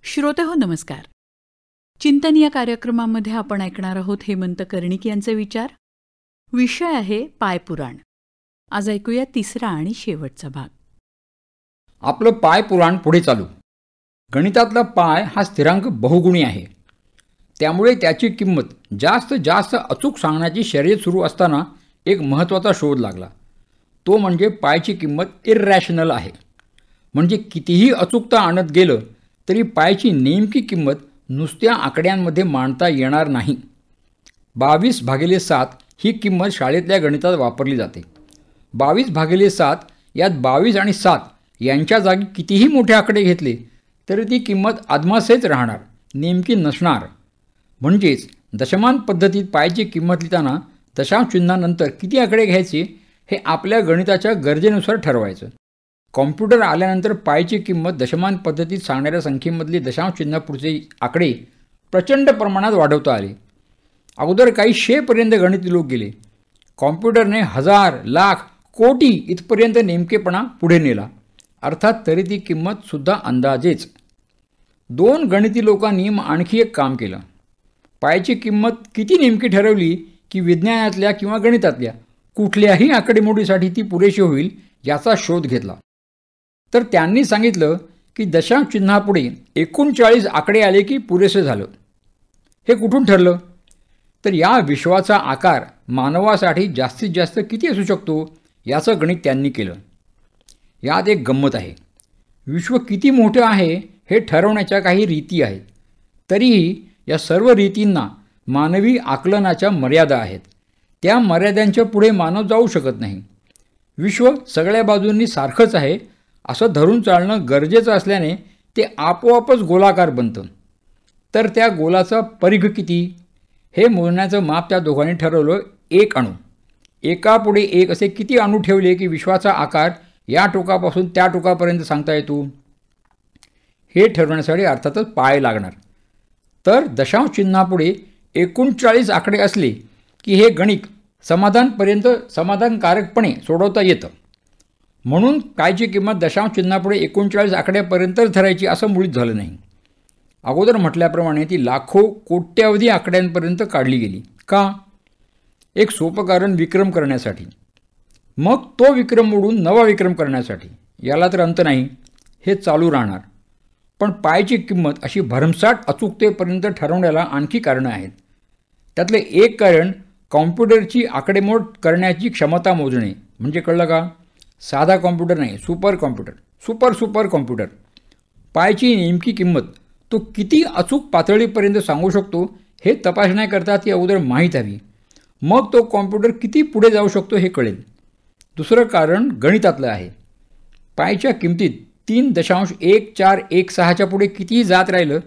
श्रोतेहो नमस्कार. चिंतन या कार्यक्रमामध्ये आपण ऐकणार आहोत हेमंत कर्णिक यांचे विचार. विषय आहे पायपुराण. आज ऐकूया तिसरा आणि शेवटचा भाग. आपलं पायपुराण पुढे चालू. गणितातला पाय हा स्थिरांक बहुगुणी आहे. त्यामुळे त्याची किंमत जास्त अचूक सांगण्याची शर्यत सुरू असताना एक महत्त्वाचा शोध लागला. तो म्हणजे पायची किंमत इररॅशनल आहे. म्हणजे कितीही अचूकता आणत गेलं तरी पायची नेमकी किंमत नुसत्या आकड्यांमध्ये मांडता येणार नाही. 22/7 ही किंमत शाळेतल्या गणितात वापरली जाते. 22/7 यात 22 आणि 7 यांच्या जागी कितीही मोठे आकडे घेतले तरी ती किंमत अदमासेच राहणार, नेमकी नसणार. म्हणजेच दशमान पद्धतीत पायची किंमत लिहिताना दशांश चिन्हानंतर किती आकडे घ्यायचे हे आपल्या गणिताच्या गरजेनुसार ठरवायचं. कॉम्प्युटर आल्यानंतर पायची किंमत दशमान पद्धतीत सांगणाऱ्या संख्येमधली दशांश चिन्हापुढचे आकडे प्रचंड प्रमाणात वाढवता आले. अगोदर काही 100 पर्यंत गणिती लोक गेले. कॉम्प्युटरने 1000, लाख, कोटी इथपर्यंत नेमकेपणा पुढे नेला. अर्थात तरी ती किंमतसुद्धा अंदाजेच. 2 गणिती लोकांनी आणखी एक काम केलं. पायची किंमत किती नेमकी ठरवली की विज्ञानातल्या किंवा गणितातल्या कुठल्याही आकडेमोडीसाठी ती पुरेशी होईल याचा शोध घेतला. तर त्यांनी सांगितलं की दशांश चिन्हापुढे 39 आकडे आले की पुरेसे झालं. हे कुठून ठरलं? तर या विश्वाचा आकार मानवासाठी जास्तीत जास्त किती असू शकतो याचं गणित त्यांनी केलं. यात एक गंमत आहे. विश्व किती मोठं आहे हे ठरवण्याच्या काही रीती आहेत. तरीही या सर्व रीतींना मानवी आकलनाच्या मर्यादा आहेत. त्या मर्यादांच्या पुढे मानव जाऊ शकत नाही. विश्व सगळ्या बाजूंनी सारखंच आहे असं धरून चालणं गरजेचं असल्याने ते आपोआपच गोलाकार बनतं. तर त्या गोलाचा परिघ किती हे मोजण्याचं माप त्या दोघांनी ठरवलं 1 अणू. एकापुढे एक असे किती अणू ठेवले की विश्वाचा आकार या टोकापासून त्या टोकापर्यंत सांगता येतो? हे ठरवण्यासाठी अर्थातच पाय लागणार. तर दशांश चिन्हापुढे 39 आकडे असले की हे गणित समाधानकारकपणे सोडवता येतं. म्हणून पायची किंमत दशांश चिन्हापुढे 39 आकड्यापर्यंतच धरायची असं मुळीच झालं नाही. अगोदर म्हटल्याप्रमाणे ती लाखो कोट्यावधी आकड्यांपर्यंत काढली गेली. का? एक सोपं कारण विक्रम करण्यासाठी. मग तो विक्रम मोडून नवा विक्रम करण्यासाठी. याला तर अंत नाही. हे चालू राहणार. पण पायची किंमत अशी भरमसाठ अचूकतेपर्यंत ठरवण्याला आणखी कारणं आहेत. त्यातले एक कारण कॉम्प्युटरची आकडेमोड करण्याची क्षमता मोजणे. म्हणजे कळलं का? साधा कॉम्प्युटर नाही, सुपर कॉम्प्युटर. पायची नेमकी किंमत तो किती अचूक पातळीपर्यंत सांगू शकतो हे तपासण्याकरता ती अगोदर माहीत हवी. मग तो कॉम्प्युटर किती पुढे जाऊ शकतो हे कळेल. दुसरं कारण गणितातलं आहे. पायच्या किंमतीत 3.1416च्या पुढे कितीही जात राहिलं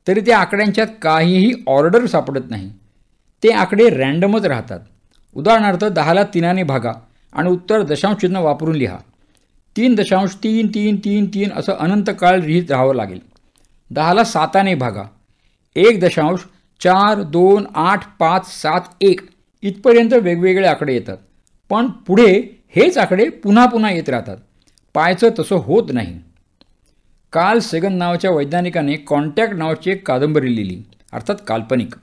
तरी त्या आकड्यांच्यात काहीही ऑर्डर सापडत नाही. ते आकडे रँडमच राहतात. उदाहरणार्थ 10ला 3ने भागा आणि उत्तर दशांश चिन्ह वापरून लिहा. 3.3333 असं अनंत काळ लिहित राहावं लागेल. 10ला 7ने भागा. 1.428571 इथपर्यंत वेगवेगळे आकडे येतात. पण पुढे हेच आकडे पुन्हा येत राहतात. पायचं तसं होत नाही. कार्ल सेगन नावाच्या वैज्ञानिकाने कॉन्टॅक्ट नावाची एक कादंबरी लिहिली, अर्थात काल्पनिक.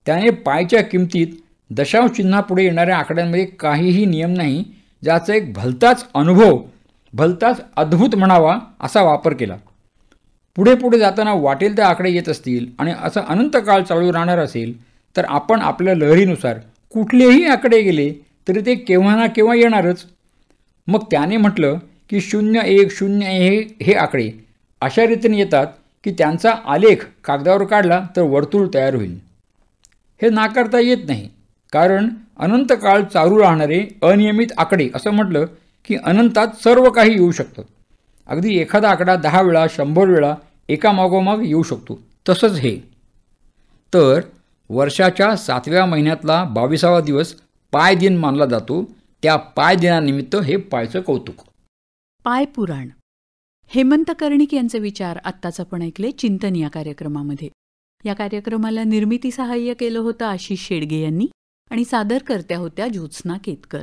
त्याने पायच्या किंमतीत दशांश चिन्हापुढे येणाऱ्या आकड्यांमध्ये काहीही नियम नाही ज्याचा एक भलताच अद्भुत म्हणावा असा वापर केला. पुढे जाताना वाटेल ते आकडे येत असतील आणि असं अनंत काळ चालू राहणार असेल तर आपण आपल्या लहरीनुसार कुठलेही आकडे गेले तरी ते केव्हा ना केव्हा येणारच. मग त्याने म्हटलं की 0, 1, 0 हे आकडे अशा रीतीने येतात की त्यांचा आलेख कागदावर काढला तर वर्तुळ तयार होईल. हे नाकारता येत नाही, कारण अनंत काळ चालू राहणारे अनियमित आकडे असं म्हटलं की अनंतात सर्व काही येऊ शकतं. अगदी एखादा आकडा 10 वेळा 100 वेळा एकामागोमाग येऊ शकतो. तसंच हे. तर वर्षाच्या 7व्या महिन्यातला 22वा दिवस पाय दिन मानला जातो. त्या पाय दिनानिमित्त हे पायचं कौतुक. पायपुराण. हेमंत कर्णिक यांचे विचार आत्ताच आपण ऐकले चिंतन या कार्यक्रमामध्ये. या कार्यक्रमाला निर्मिती सहाय्य केलं होतं आशिष शेडगे यांनी आणि सादरकर्त्या होत्या ज्योत्स्ना केतकर.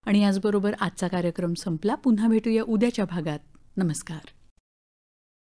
आणि याचबरोबर आजचा कार्यक्रम संपला. पुन्हा भेटूया उद्याच्या भागात. नमस्कार.